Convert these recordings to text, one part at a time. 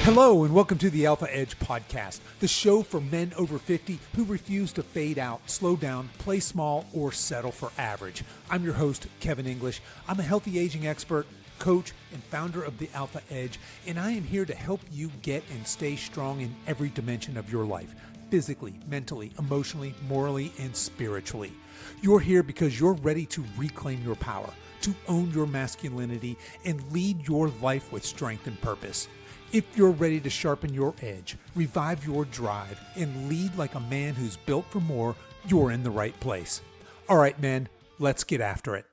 Hello and welcome to the Alpha Edge Podcast, the show for men over 50 who refuse to fade out, slow down, play small, or settle for average. I'm your host, Kevin English. I'm a healthy aging expert, coach, and founder of the Alpha Edge, and I am here to help you get and stay strong in every dimension of your life, physically, mentally, emotionally, morally, and spiritually. You're here because you're ready to reclaim your power, to own your masculinity, and lead your life with strength and purpose. If you're ready to sharpen your edge, revive your drive, and lead like a man who's built for more, you're in the right place. All right, men, let's get after it.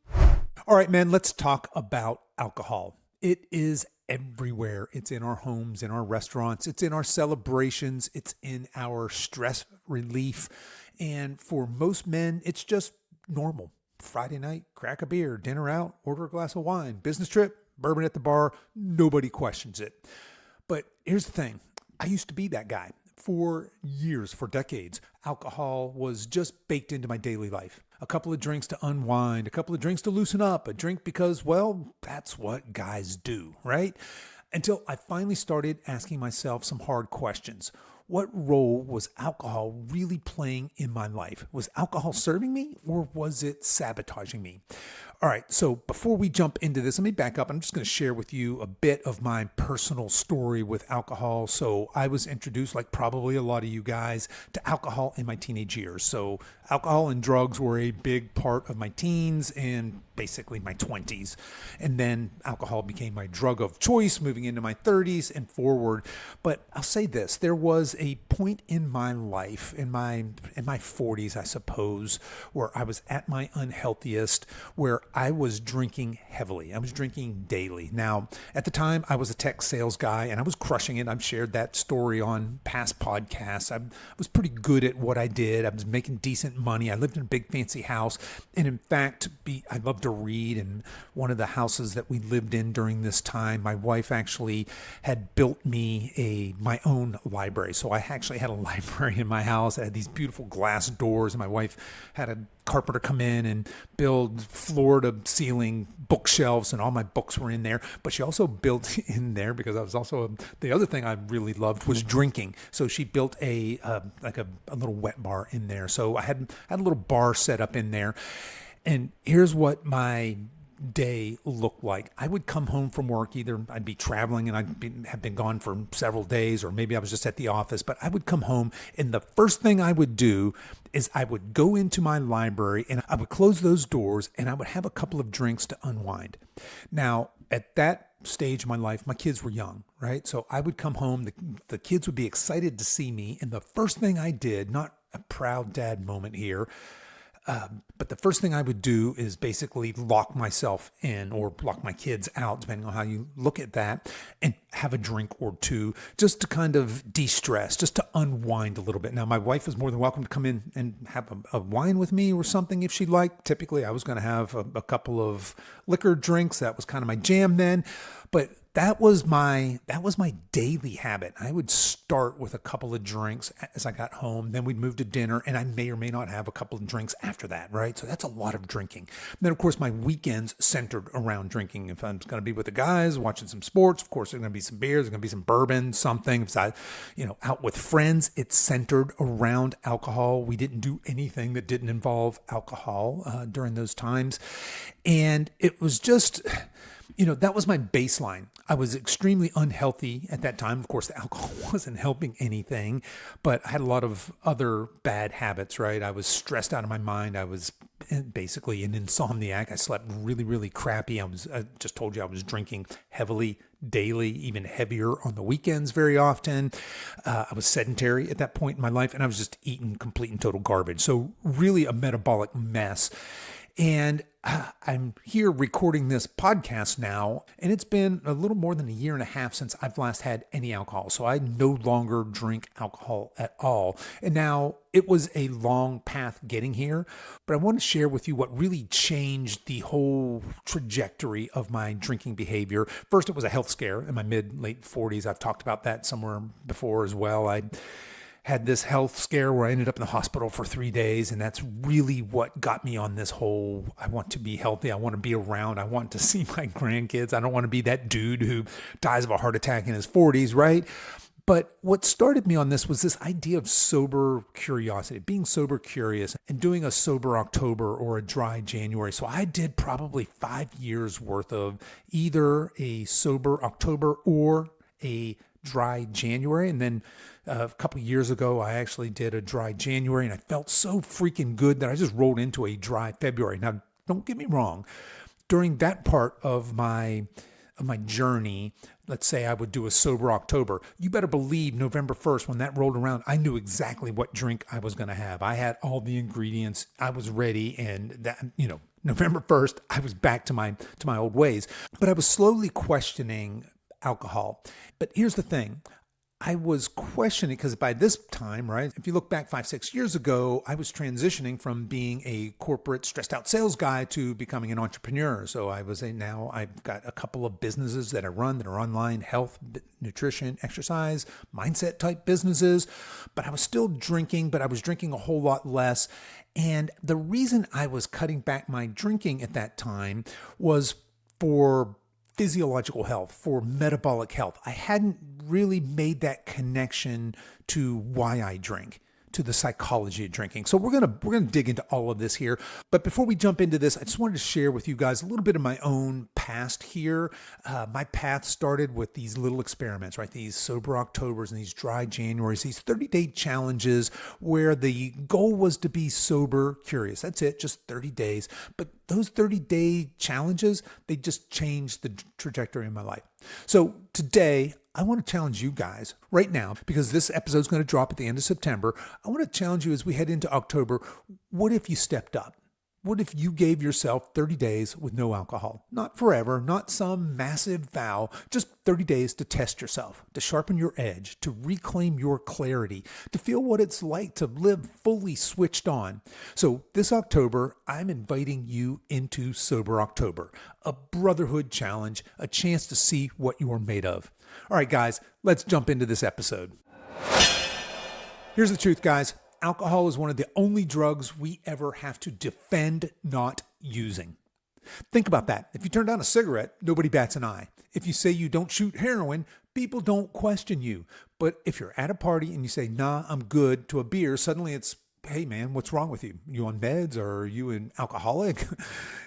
All right, men, let's talk about alcohol. It is everywhere. It's in our homes, in our restaurants, it's in our celebrations, it's in our stress relief. And for most men, it's just normal. Friday night, crack a beer, dinner out, order a glass of wine, business trip, bourbon at the bar, nobody questions it. But here's the thing. I used to be that guy. For years, for decades, alcohol was just baked into my daily life. A couple of drinks to unwind, a couple of drinks to loosen up, a drink because, well, that's what guys do, right? Until I finally started asking myself some hard questions. What role was alcohol really playing in my life? Was alcohol serving me or was it sabotaging me? All right, so before we jump into this, let me back up. I'm just going to share with you a bit of my personal story with alcohol. So I was introduced, like probably a lot of you guys, to alcohol in my teenage years. So alcohol and drugs were a big part of my teens and basically my 20s. And then alcohol became my drug of choice moving into my 30s and forward. But I'll say this, there was a point in my life, in my 40s, I suppose, where I was at my unhealthiest, where I was drinking heavily. I was drinking daily. Now, at the time, I was a tech sales guy and I was crushing it. I've shared that story on past podcasts. I was pretty good at what I did. I was making decent money. I lived in a big fancy house. And in fact, I loved to read. And one of the houses that we lived in during this time, my wife actually had built me my own library. So I actually had a library in my house. I had these beautiful glass doors, and my wife had a carpenter come in and build floor to ceiling bookshelves, and all my books were in there. But she also built in there, because I was also, the other thing I really loved was drinking. So she built a little wet bar in there. So I had a little bar set up in there. And here's what my day looked like. I would come home from work. Either I'd be traveling and have been gone for several days, or maybe I was just at the office, but I would come home and the first thing I would do is I would go into my library and I would close those doors and I would have a couple of drinks to unwind. Now, at that stage of my life, my kids were young, right? So I would come home, the kids would be excited to see me, and the first thing I did, not a proud dad moment here, but the first thing I would do is basically lock myself in, or lock my kids out, depending on how you look at that, and have a drink or two just to kind of de-stress, just to unwind a little bit. Now, my wife was more than welcome to come in and have a wine with me or something if she liked. Typically, I was going to have a couple of liquor drinks. That was kind of my jam then. But that was my daily habit. I would start with a couple of drinks as I got home. Then we'd move to dinner, and I may or may not have a couple of drinks after that, right? So that's a lot of drinking. And then, of course, my weekends centered around drinking. If I'm going to be with the guys watching some sports, of course, there's going to be some beers, there's going to be some bourbon, something. If I, out with friends, it's centered around alcohol. We didn't do anything that didn't involve alcohol during those times. And it was just, that was my baseline. I was extremely unhealthy at that time. Of course, the alcohol wasn't helping anything, but I had a lot of other bad habits, right? I was stressed out of my mind. I was basically an insomniac. I slept really, really crappy. I just told you I was drinking heavily daily, even heavier on the weekends very often. I was sedentary at that point in my life, and I was just eating complete and total garbage. So really a metabolic mess. And I'm here recording this podcast now, and it's been a little more than a year and a half since I've last had any alcohol. So I no longer drink alcohol at all. And now it was a long path getting here, but I want to share with you what really changed the whole trajectory of my drinking behavior. First, it was a health scare in my late 40s. I've talked about that somewhere before as well. I had this health scare where I ended up in the hospital for 3 days. And that's really what got me on this whole, I want to be healthy. I want to be around. I want to see my grandkids. I don't want to be that dude who dies of a heart attack in his 40s, right? But what started me on this was this idea of sober curiosity, being sober curious and doing a sober October or a dry January. So I did probably 5 years worth of either a sober October or a dry January. And then a couple of years ago, I actually did a dry January and I felt so freaking good that I just rolled into a dry February. Now, don't get me wrong. During that part of my journey, let's say I would do a sober October, you better believe November 1st, when that rolled around, I knew exactly what drink I was going to have. I had all the ingredients. I was ready. And that, November 1st, I was back to my old ways. But I was slowly questioning alcohol. But here's the thing. I was questioning because by this time, right, if you look back 5-6 years ago, I was transitioning from being a corporate stressed out sales guy to becoming an entrepreneur. So now I've got a couple of businesses that I run that are online, health, nutrition, exercise, mindset type businesses. But I was still drinking, but I was drinking a whole lot less. And the reason I was cutting back my drinking at that time was for physiological health, for metabolic health. I hadn't really made that connection to why I drink, to the psychology of drinking. So we're gonna dig into all of this here. But before we jump into this, I just wanted to share with you guys a little bit of my own past here. My path started with these little experiments, right? These sober Octobers and these dry Januaries, these 30-day challenges where the goal was to be sober curious. That's it, just 30 days. But those 30-day challenges, they just changed the trajectory of my life. So today, I want to challenge you guys right now, because this episode is going to drop at the end of September. I want to challenge you as we head into October. What if you stepped up? What if you gave yourself 30 days with no alcohol? Not forever, not some massive vow, just 30 days to test yourself, to sharpen your edge, to reclaim your clarity, to feel what it's like to live fully switched on. So this October, I'm inviting you into Sober October, a brotherhood challenge, a chance to see what you're made of. All right, guys, let's jump into this episode. Here's the truth, guys. Alcohol is one of the only drugs we ever have to defend not using. Think about that. If you turn down a cigarette, nobody bats an eye. If you say you don't shoot heroin, people don't question you. But if you're at a party and you say, nah, I'm good, to a beer, suddenly it's, hey man, what's wrong with you? You on meds or are you an alcoholic?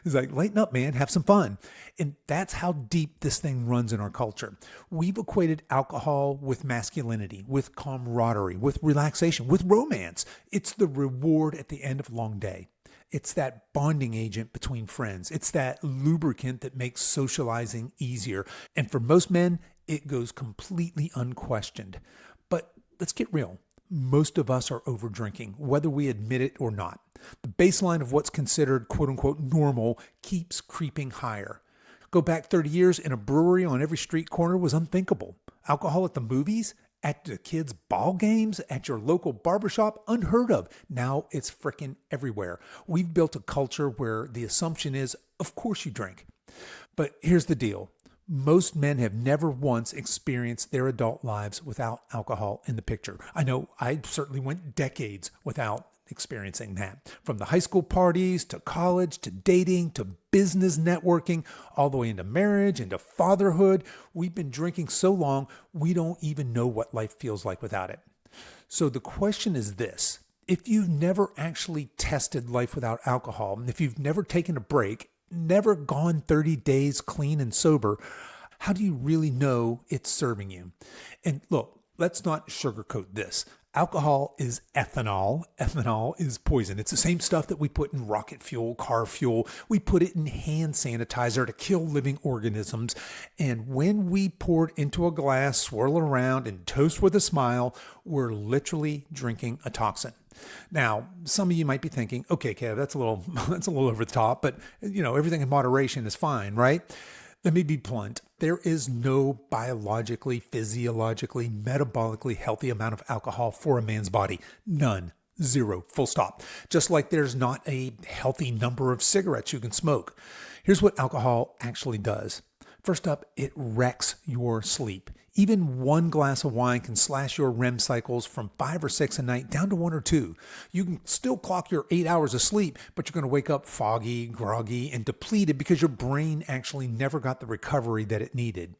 It's like, lighten up, man, have some fun. And that's how deep this thing runs in our culture. We've equated alcohol with masculinity, with camaraderie, with relaxation, with romance. It's the reward at the end of a long day. It's that bonding agent between friends. It's that lubricant that makes socializing easier. And for most men, it goes completely unquestioned. But let's get real. Most of us are over drinking, whether we admit it or not. The baseline of what's considered quote unquote normal keeps creeping higher. Go back 30 years and a brewery on every street corner was unthinkable. Alcohol at the movies, at the kids' ball games, at your local barbershop, unheard of. Now it's frickin' everywhere. We've built a culture where the assumption is, of course you drink. But here's the deal. Most men have never once experienced their adult lives without alcohol in the picture. I know I certainly went decades without experiencing that. From the high school parties to college to dating to business networking, all the way into marriage, into fatherhood. We've been drinking so long, we don't even know what life feels like without it. So the question is this. If you've never actually tested life without alcohol, if you've never taken a break, never gone 30 days clean and sober, how do you really know it's serving you? And look, let's not sugarcoat this. Alcohol is ethanol. Ethanol is poison. It's the same stuff that we put in rocket fuel, car fuel. We put it in hand sanitizer to kill living organisms. And when we pour it into a glass, swirl it around, and toast with a smile, we're literally drinking a toxin. Now, some of you might be thinking, okay, Kev, that's a little over the top, but everything in moderation is fine, right? Let me be blunt. There is no biologically, physiologically, metabolically healthy amount of alcohol for a man's body. None. Zero. Full stop. Just like there's not a healthy number of cigarettes you can smoke. Here's what alcohol actually does. First up, it wrecks your sleep. Even one glass of wine can slash your REM cycles from 5 or 6 a night down to 1 or 2. You can still clock your 8 hours of sleep, but you're going to wake up foggy, groggy, and depleted because your brain actually never got the recovery that it needed.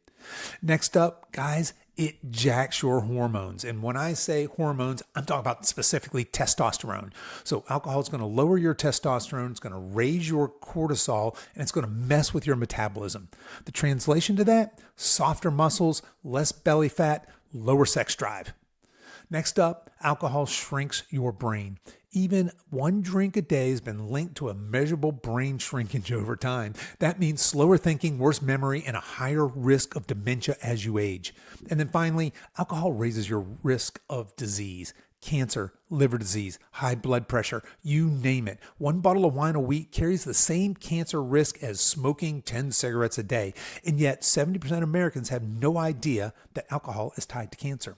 Next up, guys, it jacks your hormones. And when I say hormones, I'm talking about specifically testosterone. So alcohol is going to lower your testosterone, it's going to raise your cortisol, and it's going to mess with your metabolism. The translation to that, softer muscles, less belly fat, lower sex drive. Next up, alcohol shrinks your brain. Even one drink a day has been linked to a measurable brain shrinkage over time. That means slower thinking, worse memory, and a higher risk of dementia as you age. And then finally, alcohol raises your risk of disease. Cancer, liver disease, high blood pressure, you name it. One bottle of wine a week carries the same cancer risk as smoking 10 cigarettes a day. And yet 70% of Americans have no idea that alcohol is tied to cancer.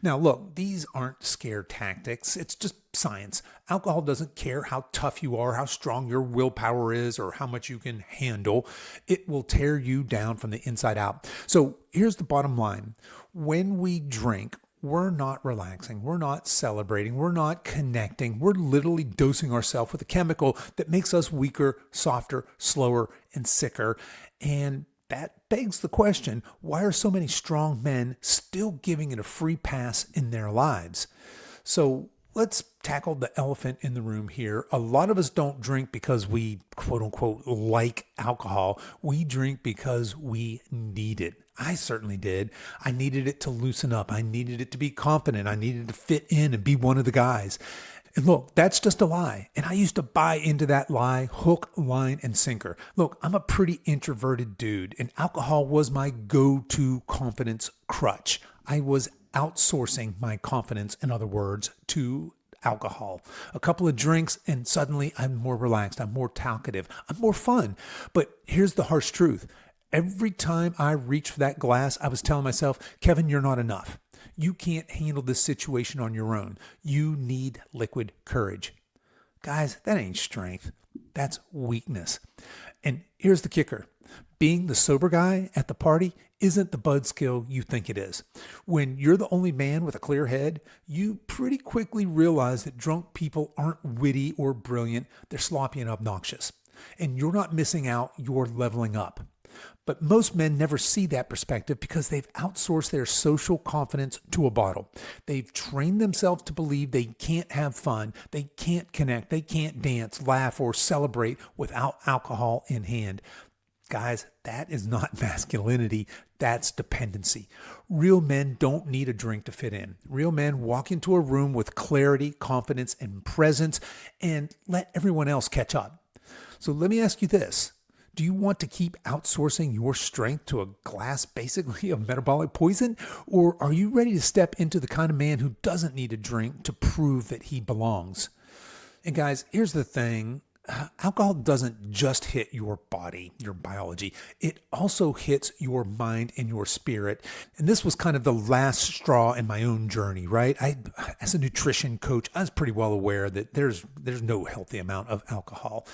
Now, look, these aren't scare tactics. It's just science. Alcohol doesn't care how tough you are, how strong your willpower is, or how much you can handle. It will tear you down from the inside out. So here's the bottom line. When we drink, we're not relaxing. We're not celebrating. We're not connecting. We're literally dosing ourselves with a chemical that makes us weaker, softer, slower, and sicker. And that begs the question, why are so many strong men still giving it a free pass in their lives? So let's tackle the elephant in the room here. A lot of us don't drink because we, quote unquote, like alcohol. We drink because we need it. I certainly did. I needed it to loosen up. I needed it to be confident. I needed to fit in and be one of the guys. And look, that's just a lie. And I used to buy into that lie, hook, line, and sinker. Look, I'm a pretty introverted dude, and alcohol was my go-to confidence crutch. I was outsourcing my confidence, in other words, to alcohol. A couple of drinks, and suddenly I'm more relaxed. I'm more talkative. I'm more fun. But here's the harsh truth. Every time I reached for that glass, I was telling myself, Kevin, you're not enough. You can't handle this situation on your own. You need liquid courage. Guys, that ain't strength. That's weakness. And here's the kicker. Being the sober guy at the party isn't the bud skill you think it is. When you're the only man with a clear head, you pretty quickly realize that drunk people aren't witty or brilliant. They're sloppy and obnoxious. And you're not missing out, you're leveling up. But most men never see that perspective because they've outsourced their social confidence to a bottle. They've trained themselves to believe they can't have fun, they can't connect, they can't dance, laugh, or celebrate without alcohol in hand. Guys, that is not masculinity, that's dependency. Real men don't need a drink to fit in. Real men walk into a room with clarity, confidence, and presence and let everyone else catch up. So let me ask you this. Do you want to keep outsourcing your strength to a glass, basically, of metabolic poison? Or are you ready to step into the kind of man who doesn't need a drink to prove that he belongs? And guys, here's the thing. Alcohol doesn't just hit your body, your biology. It also hits your mind and your spirit. And this was kind of the last straw in my own journey, right? As a nutrition coach, I was pretty well aware that there's no healthy amount of alcohol.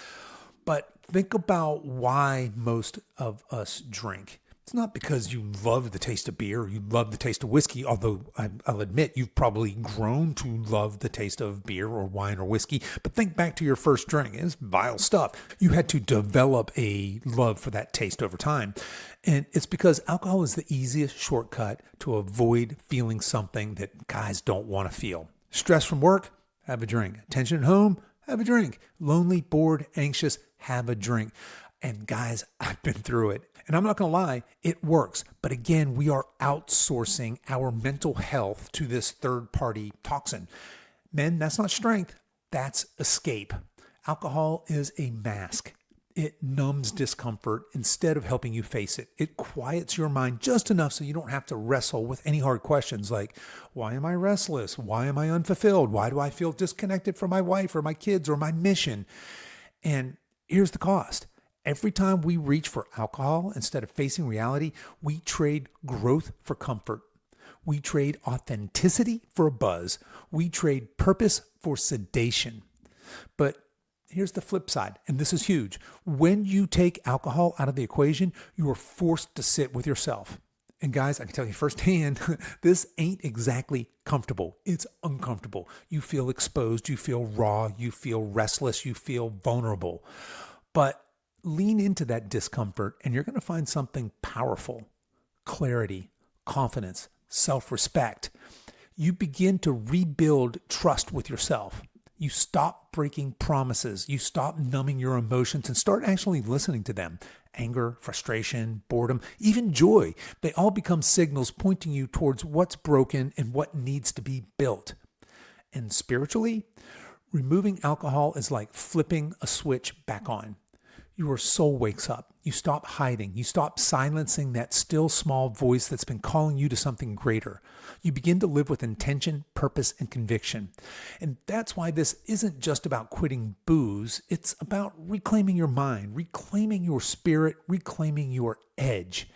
But think about why most of us drink. It's not because you love the taste of beer or you love the taste of whiskey, although I'll admit you've probably grown to love the taste of beer or wine or whiskey. But think back to your first drink. It's vile stuff. You had to develop a love for that taste over time. And it's because alcohol is the easiest shortcut to avoid feeling something that guys don't want to feel. Stress from work? Have a drink. Tension at home? Have a drink. Lonely, bored, anxious? Have a drink. And guys, I've been through it. And I'm not going to lie, it works. But again, we are outsourcing our mental health to this third-party toxin. Men, that's not strength. That's escape. Alcohol is a mask. It numbs discomfort instead of helping you face it. It quiets your mind just enough so you don't have to wrestle with any hard questions like, why am I restless? Why am I unfulfilled? Why do I feel disconnected from my wife or my kids or my mission? And here's the cost. Every time we reach for alcohol instead of facing reality, we trade growth for comfort. We trade authenticity for a buzz. We trade purpose for sedation. But here's the flip side, and this is huge. When you take alcohol out of the equation, you are forced to sit with yourself. And guys, I can tell you firsthand, this ain't exactly comfortable. It's uncomfortable. You feel exposed, you feel raw, you feel restless, you feel vulnerable. But lean into that discomfort and you're going to find something powerful: clarity, confidence, self-respect. You begin to rebuild trust with yourself. You stop breaking promises. You stop numbing your emotions and start actually listening to them. Anger, frustration, boredom, even joy. They all become signals pointing you towards what's broken and what needs to be built. And spiritually, removing alcohol is like flipping a switch back on. Your soul wakes up. You stop hiding. You stop silencing that still small voice that's been calling you to something greater. You begin to live with intention, purpose, and conviction. And that's why this isn't just about quitting booze. It's about reclaiming your mind, reclaiming your spirit, reclaiming your edge.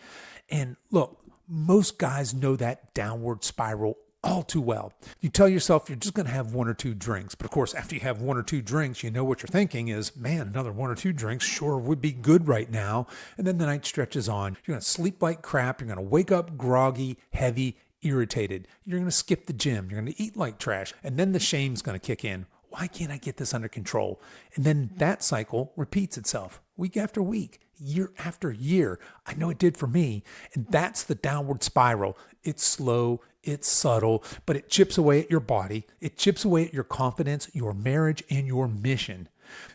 And look, most guys know that downward spiral all too well. You tell yourself you're just going to have one or two drinks. But of course, after you have one or two drinks, you know what you're thinking is, man, another one or two drinks sure would be good right now. And then the night stretches on. You're going to sleep like crap. You're going to wake up groggy, heavy, irritated. You're going to skip the gym. You're going to eat like trash. And then the shame's going to kick in. Why can't I get this under control? And then that cycle repeats itself week after week, year after year. I know it did for me. And that's the downward spiral. It's slow, it's subtle, but it chips away at your body. It chips away at your confidence, your marriage, and your mission.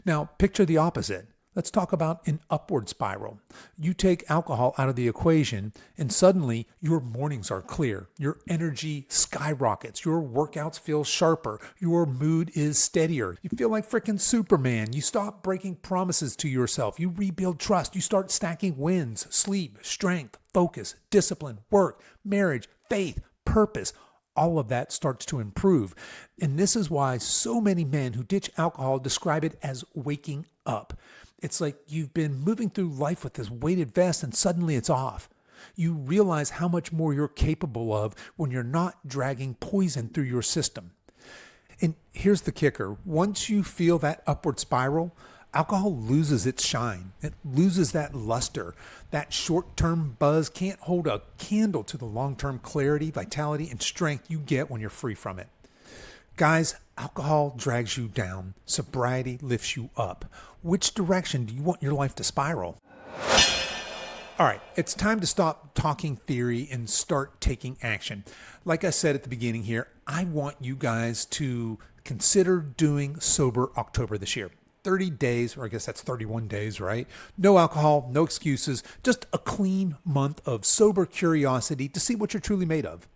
Now, picture the opposite. Let's talk about an upward spiral. You take alcohol out of the equation, and suddenly your mornings are clear. Your energy skyrockets. Your workouts feel sharper. Your mood is steadier. You feel like freaking Superman. You stop breaking promises to yourself. You rebuild trust. You start stacking wins, sleep, strength, focus, discipline, work, marriage, faith, purpose. All of that starts to improve. And this is why so many men who ditch alcohol describe it as waking up. It's like you've been moving through life with this weighted vest and suddenly it's off. You realize how much more you're capable of when you're not dragging poison through your system. And here's the kicker. Once you feel that upward spiral, alcohol loses its shine. It loses that luster. That short-term buzz can't hold a candle to the long-term clarity, vitality, and strength you get when you're free from it. Guys, alcohol drags you down. Sobriety lifts you up. Which direction do you want your life to spiral? All right, it's time to stop talking theory and start taking action. Like I said at the beginning here, I want you guys to consider doing Sober October this year. 30 days, or I guess that's 31 days, right? No alcohol, no excuses, just a clean month of sober curiosity to see what you're truly made of.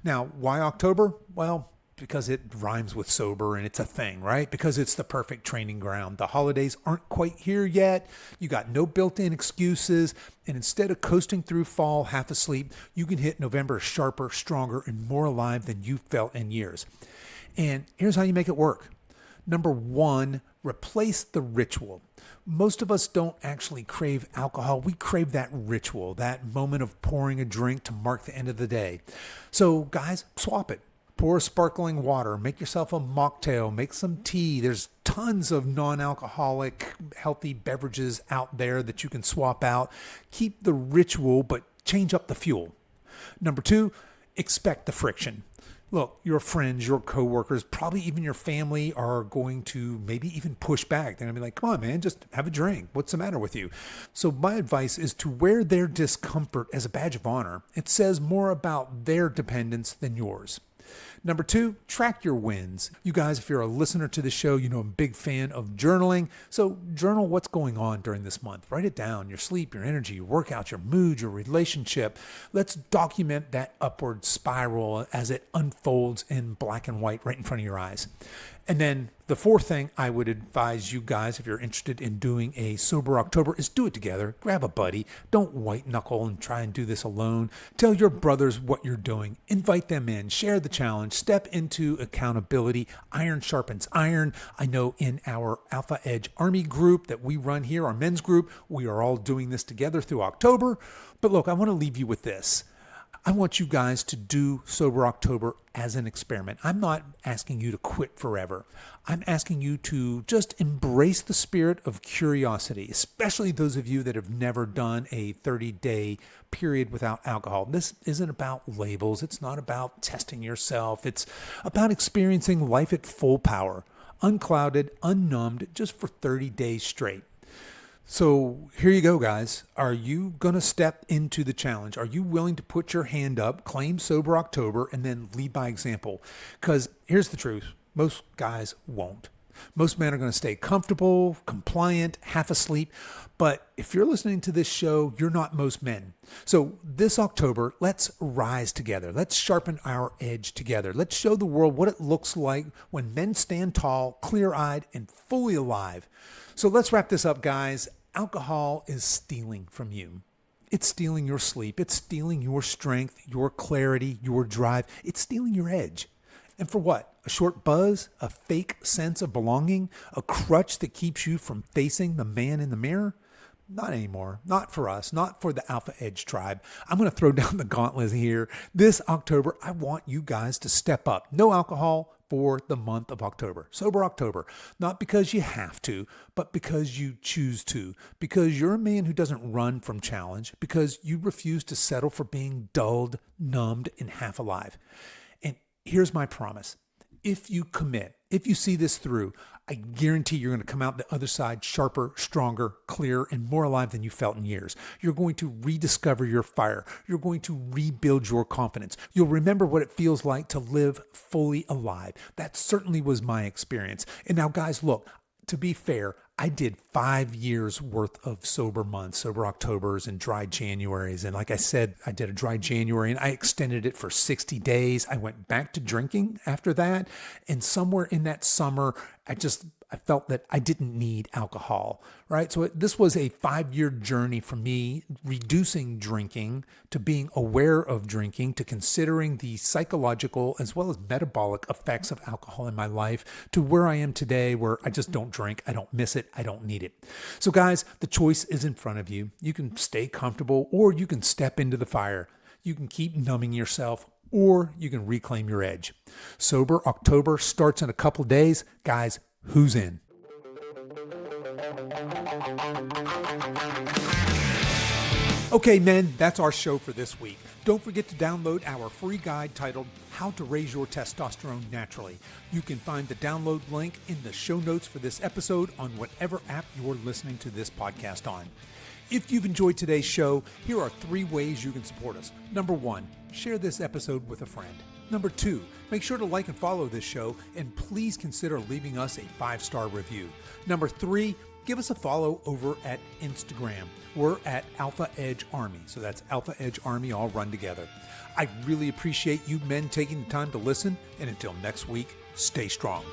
Now, why October? Well, because it rhymes with sober and it's a thing, right? Because it's the perfect training ground. The holidays aren't quite here yet. You got no built-in excuses. And instead of coasting through fall half asleep, you can hit November sharper, stronger, and more alive than you've felt in years. And here's how you make it work. Number one, replace the ritual. Most of us don't actually crave alcohol. We crave that ritual, that moment of pouring a drink to mark the end of the day. So guys, swap it. Pour sparkling water, make yourself a mocktail, make some tea. There's tons of non-alcoholic, healthy beverages out there that you can swap out. Keep the ritual, but change up the fuel. Number two, expect the friction. Look, your friends, your coworkers, probably even your family are going to maybe even push back. They're going to be like, come on, man, just have a drink. What's the matter with you? So my advice is to wear their discomfort as a badge of honor. It says more about their dependence than yours. Number two, track your wins. You guys, if you're a listener to the show, you know I'm a big fan of journaling. So journal what's going on during this month. Write it down, your sleep, your energy, your workout, your mood, your relationship. Let's document that upward spiral as it unfolds in black and white right in front of your eyes. And then the fourth thing I would advise you guys, if you're interested in doing a Sober October, is do it together. Grab a buddy. Don't white knuckle and try and do this alone. Tell your brothers what you're doing. Invite them in. Share the challenge. Step into accountability. Iron sharpens iron. I know in our Alpha Edge Army group that we run here, our men's group, we are all doing this together through October. But look, I want to leave you with this. I want you guys to do Sober October as an experiment. I'm not asking you to quit forever. I'm asking you to just embrace the spirit of curiosity, especially those of you that have never done a 30-day period without alcohol. This isn't about labels. It's not about testing yourself. It's about experiencing life at full power, unclouded, unnumbed, just for 30 days straight. So here you go, guys. Are you going to step into the challenge? Are you willing to put your hand up, claim Sober October, and then lead by example? Because here's the truth. Most guys won't. Most men are going to stay comfortable, compliant, half asleep. But if you're listening to this show, you're not most men. So this October, let's rise together. Let's sharpen our edge together. Let's show the world what it looks like when men stand tall, clear-eyed, and fully alive. So let's wrap this up, guys. Alcohol is stealing from you. It's stealing your sleep. It's stealing your strength, your clarity, your drive. It's stealing your edge. And for what? A short buzz? A fake sense of belonging? A crutch that keeps you from facing the man in the mirror? Not anymore. Not for us. Not for the Alpha Edge tribe. I'm going to throw down the gauntlet here. This October, I want you guys to step up. No alcohol for the month of October. Sober October. Not because you have to, but because you choose to. Because you're a man who doesn't run from challenge. Because you refuse to settle for being dulled, numbed, and half alive. And here's my promise. If you commit, if you see this through, I guarantee you're going to come out the other side sharper, stronger, clearer, and more alive than you felt in years. You're going to rediscover your fire. You're going to rebuild your confidence. You'll remember what it feels like to live fully alive. That certainly was my experience. And now, guys, look, to be fair, I did 5 years worth of sober months, sober Octobers and dry Januaries. And like I said, I did a dry January and I extended it for 60 days. I went back to drinking after that. And somewhere in that summer, I felt that I didn't need alcohol, right? So this was a 5-year journey for me, reducing drinking to being aware of drinking to considering the psychological as well as metabolic effects of alcohol in my life to where I am today, where I just don't drink. I don't miss it. I don't need it. So guys, the choice is in front of you. You can stay comfortable or you can step into the fire. You can keep numbing yourself or you can reclaim your edge. Sober October starts in a couple days. Guys, who's in? Okay, men, that's our show for this week. Don't forget to download our free guide titled How to Raise Your Testosterone Naturally. You can find the download link in the show notes for this episode on whatever app you're listening to this podcast on. If you've enjoyed today's show, here are 3 ways you can support us. Number 1, share this episode with a friend. Number 2, make sure to like and follow this show, and please consider leaving us a 5-star review. Number 3, give us a follow over at Instagram. We're at Alpha Edge Army. So that's Alpha Edge Army all run together. I really appreciate you men taking the time to listen, and until next week, stay strong.